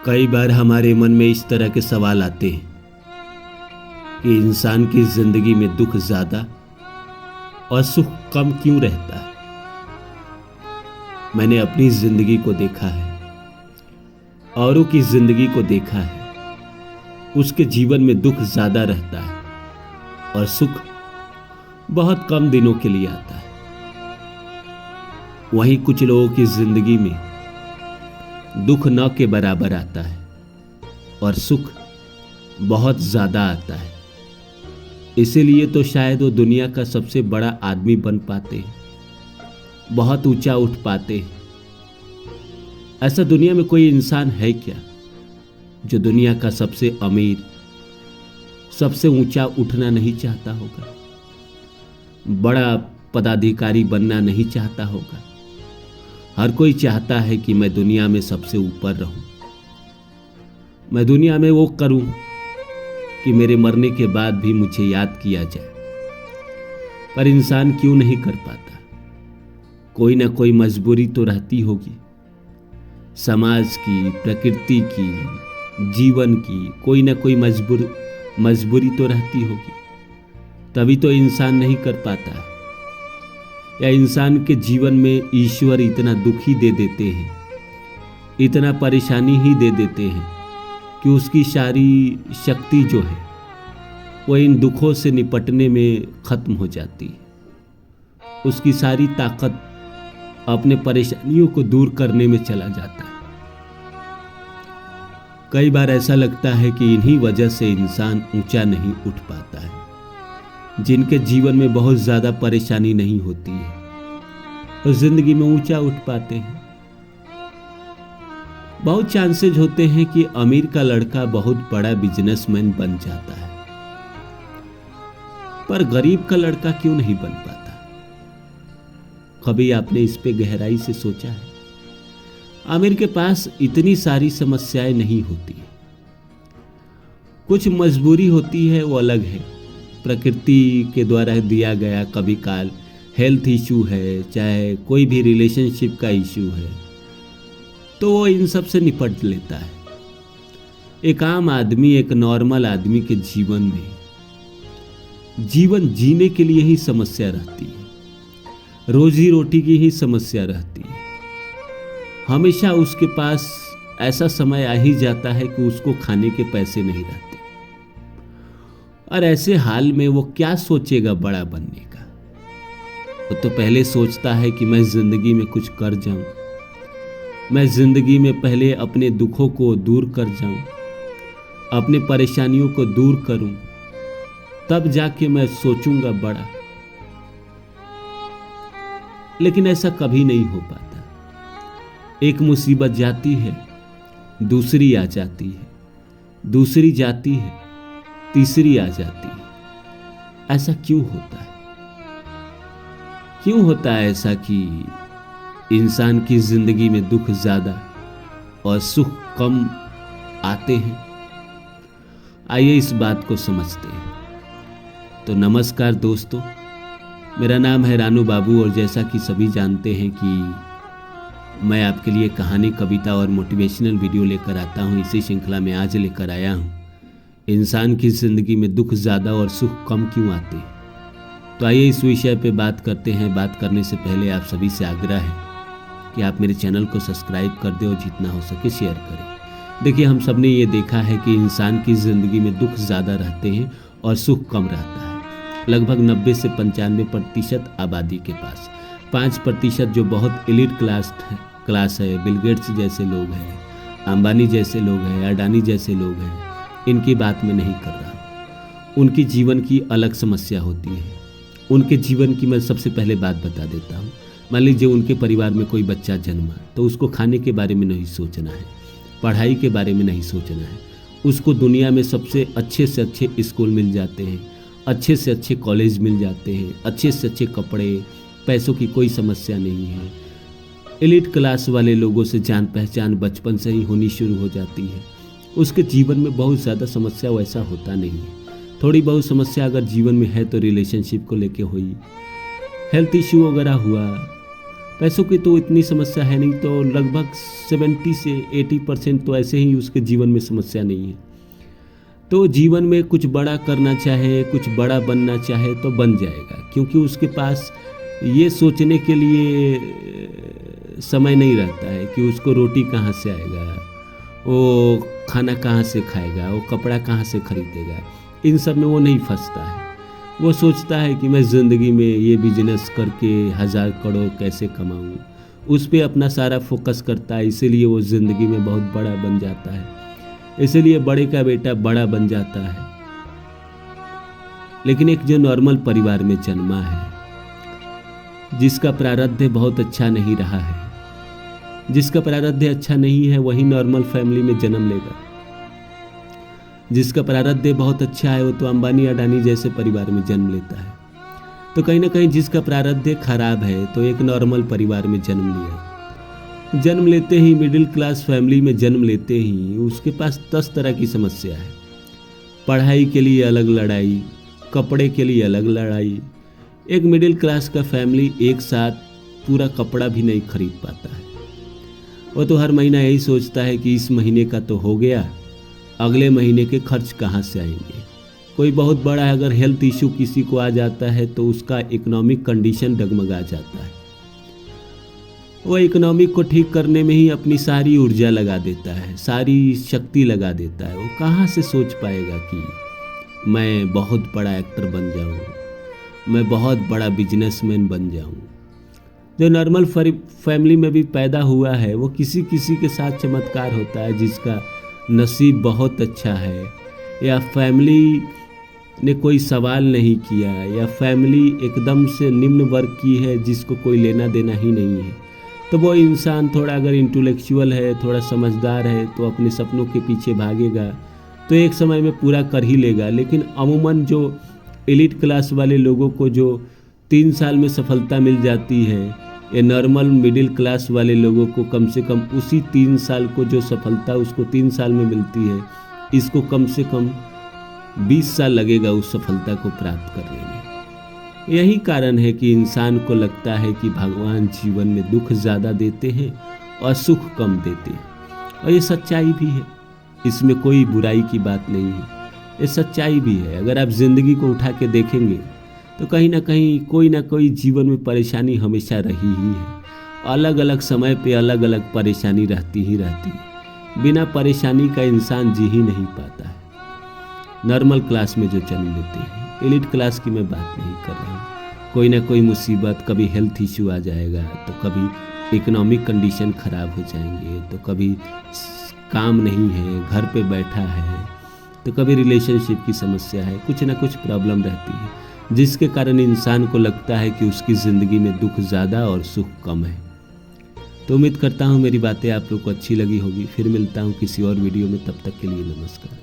कई बार हमारे मन में इस तरह के सवाल आते हैं कि इंसान की जिंदगी में दुख ज्यादा और सुख कम क्यों रहता है। मैंने अपनी जिंदगी को देखा है, औरों की जिंदगी को देखा है। उसके जीवन में दुख ज्यादा रहता है और सुख बहुत कम दिनों के लिए आता है। वहीं कुछ लोगों की जिंदगी में दुख न के बराबर आता है और सुख बहुत ज्यादा आता है। इसीलिए तो शायद वो दुनिया का सबसे बड़ा आदमी बन पाते हैं, बहुत ऊंचा उठ पाते हैं। ऐसा दुनिया में कोई इंसान है क्या जो दुनिया का सबसे अमीर, सबसे ऊंचा उठना नहीं चाहता होगा, बड़ा पदाधिकारी बनना नहीं चाहता होगा। हर कोई चाहता है कि मैं दुनिया में सबसे ऊपर रहूं, मैं दुनिया में वो करूं कि मेरे मरने के बाद भी मुझे याद किया जाए। पर इंसान क्यों नहीं कर पाता? कोई ना कोई मजबूरी तो रहती होगी, समाज की, प्रकृति की, जीवन की कोई ना कोई मजबूरी तो रहती होगी। तभी तो इंसान नहीं कर पाता है। या इंसान के जीवन में ईश्वर इतना दुख ही दे देते हैं, इतना परेशानी ही दे देते हैं कि उसकी सारी शक्ति जो है वो इन दुखों से निपटने में खत्म हो जाती है। उसकी सारी ताकत अपने परेशानियों को दूर करने में चला जाता है। कई बार ऐसा लगता है कि इन्हीं वजह से इंसान ऊंचा नहीं उठ पाता है। जिनके जीवन में बहुत ज्यादा परेशानी नहीं होती है और जिंदगी में ऊंचा उठ पाते हैं। बहुत चांसेस होते हैं कि अमीर का लड़का बहुत बड़ा बिजनेसमैन बन जाता है, पर गरीब का लड़का क्यों नहीं बन पाता? कभी आपने इस पे गहराई से सोचा है? आमिर के पास इतनी सारी समस्याएं नहीं होती, कुछ मजबूरी होती है, वो अलग है। प्रकृति के द्वारा दिया गया कभी काल हेल्थ इशू है, चाहे कोई भी रिलेशनशिप का इशू है, तो वो इन सब से निपट लेता है। एक आम आदमी, एक नॉर्मल आदमी के जीवन में जीवन जीने के लिए ही समस्या रहती है, रोजी रोटी की ही समस्या रहती है। हमेशा उसके पास ऐसा समय आ ही जाता है कि उसको खाने के पैसे नहीं रहते, और ऐसे हाल में वो क्या सोचेगा बड़ा बनने का? वो तो पहले सोचता है कि मैं जिंदगी में कुछ कर जाऊं, मैं जिंदगी में पहले अपने दुखों को दूर कर जाऊं, अपने परेशानियों को दूर करूं, तब जाके मैं सोचूंगा बड़ा। लेकिन ऐसा कभी नहीं हो पाता। एक मुसीबत जाती है, दूसरी आ जाती है, दूसरी जाती है, तीसरी आ जाती है। ऐसा क्यों होता है? क्यों होता है ऐसा कि इंसान की जिंदगी में दुख ज्यादा और सुख कम आते हैं? आइए इस बात को समझते हैं। तो नमस्कार दोस्तों, मेरा नाम है रानू बाबू, और जैसा कि सभी जानते हैं कि मैं आपके लिए कहानी, कविता और मोटिवेशनल वीडियो लेकर आता हूं। इसी श्रृंखला में आज लेकर आया हूं, इंसान की जिंदगी में दुख ज्यादा और सुख कम क्यों आते हैं। तो आइए इस विषय पे बात करते हैं। बात करने से पहले आप सभी से आग्रह है कि आप मेरे चैनल को सब्सक्राइब कर दें और जितना हो सके शेयर करें। देखिए, हम सब ने ये देखा है कि इंसान की जिंदगी में दुख ज्यादा रहते हैं और सुख कम रहता है। लगभग 90 से 95% आबादी के पास 5% जो बहुत एलिट क्लास है, बिल गेट्स जैसे लोग हैं, अंबानी जैसे लोग हैं, अडानी जैसे लोग हैं, इनकी बात मैं नहीं कर रहा। उनकी जीवन की अलग समस्या होती है। उनके जीवन की मैं सबसे पहले बात बता देता हूँ। मान लीजिए उनके परिवार में कोई बच्चा जन्मा, तो उसको खाने के बारे में नहीं सोचना है, पढ़ाई के बारे में नहीं सोचना है। उसको दुनिया में सबसे अच्छे से अच्छे स्कूल मिल जाते हैं, अच्छे से अच्छे कॉलेज मिल जाते हैं, अच्छे से अच्छे कपड़े, पैसों की कोई समस्या नहीं है। एलिट क्लास वाले लोगों से जान पहचान बचपन से ही होनी शुरू हो जाती है। उसके जीवन में बहुत ज़्यादा समस्या वैसा होता नहीं है। थोड़ी बहुत समस्या अगर जीवन में है तो रिलेशनशिप को लेके हुई, हेल्थ इश्यू वगैरह हुआ, पैसों की तो इतनी समस्या है नहीं, तो लगभग 70 से 80% तो ऐसे ही उसके जीवन में समस्या नहीं है। तो जीवन में कुछ बड़ा करना चाहे, कुछ बड़ा बनना चाहे तो बन जाएगा, क्योंकि उसके पास ये सोचने के लिए समय नहीं रहता है कि उसको रोटी कहाँ से आएगा, वो खाना कहाँ से खाएगा, वो कपड़ा कहाँ से खरीदेगा। इन सब में वो नहीं फंसता है। वो सोचता है कि मैं ज़िंदगी में ये बिजनेस करके 1000 करोड़ कैसे कमाऊँ, उस पे अपना सारा फोकस करता है। इसीलिए वो ज़िंदगी में बहुत बड़ा बन जाता है, इसीलिए बड़े का बेटा बड़ा बन जाता है। लेकिन एक जो नॉर्मल परिवार में जन्मा है, जिसका प्रारब्ध बहुत अच्छा नहीं रहा है, जिसका प्रारब्ध अच्छा नहीं है, वही नॉर्मल फैमिली में जन्म लेगा। जिसका प्रारब्ध बहुत अच्छा है वो तो अंबानी अडानी जैसे परिवार में जन्म लेता है। तो कहीं ना कहीं जिसका प्रारब्ध खराब है तो एक नॉर्मल परिवार में जन्म लिया। जन्म लेते ही मिडिल क्लास फैमिली में जन्म लेते ही उसके पास 10 तरह की समस्या है। पढ़ाई के लिए अलग लड़ाई, कपड़े के लिए अलग लड़ाई। एक मिडिल क्लास का फैमिली एक साथ पूरा कपड़ा भी नहीं खरीद पाता है। वो तो हर महीना यही सोचता है कि इस महीने का तो हो गया, अगले महीने के खर्च कहाँ से आएंगे। कोई बहुत बड़ा अगर हेल्थ इशू किसी को आ जाता है तो उसका इकोनॉमिक कंडीशन डगमगा जाता है। वो इकोनॉमिक को ठीक करने में ही अपनी सारी ऊर्जा लगा देता है, सारी शक्ति लगा देता है। वो कहाँ से सोच पाएगा कि मैं बहुत बड़ा एक्टर बन जाऊँ, मैं बहुत बड़ा बिजनेसमैन बन जाऊँ। जो नॉर्मल फैमिली में भी पैदा हुआ है वो किसी किसी के साथ चमत्कार होता है, जिसका नसीब बहुत अच्छा है, या फैमिली ने कोई सवाल नहीं किया, या फैमिली एकदम से निम्न वर्ग की है जिसको कोई लेना देना ही नहीं है। तो वो इंसान थोड़ा अगर इंटेलेक्चुअल है, थोड़ा समझदार है, तो अपने सपनों के पीछे भागेगा तो एक समय में पूरा कर ही लेगा। लेकिन अमूमन जो एलिट क्लास वाले लोगों को जो 3 साल में सफलता मिल जाती है, ये नॉर्मल मिडिल क्लास वाले लोगों को कम से कम उसी 3 साल को जो सफलता उसको 3 साल में मिलती है, इसको कम से कम 20 साल लगेगा उस सफलता को प्राप्त करने में। यही कारण है कि इंसान को लगता है कि भगवान जीवन में दुख ज़्यादा देते हैं और सुख कम देते हैं। और ये सच्चाई भी है, इसमें कोई बुराई की बात नहीं है, ये सच्चाई भी है। अगर आप ज़िंदगी को उठा के देखेंगे तो कहीं ना कोई जीवन में परेशानी हमेशा रही ही है। अलग अलग समय पे अलग अलग परेशानी रहती ही रहती है। बिना परेशानी का इंसान जी ही नहीं पाता है। नॉर्मल क्लास में जो जन्म लेते हैं, एलिट क्लास की मैं बात नहीं कर रहा हूँ। कोई ना कोई मुसीबत, कभी हेल्थ इशू आ जाएगा, तो कभी इकोनॉमिक कंडीशन ख़राब हो जाएंगे, तो कभी काम नहीं है, घर पे बैठा है, तो कभी रिलेशनशिप की समस्या है, कुछ ना कुछ प्रॉब्लम रहती है, जिसके कारण इंसान को लगता है कि उसकी ज़िंदगी में दुख ज़्यादा और सुख कम है। तो उम्मीद करता हूँ मेरी बातें आप लोग को अच्छी लगी होगी। फिर मिलता हूँ किसी और वीडियो में, तब तक के लिए नमस्कार।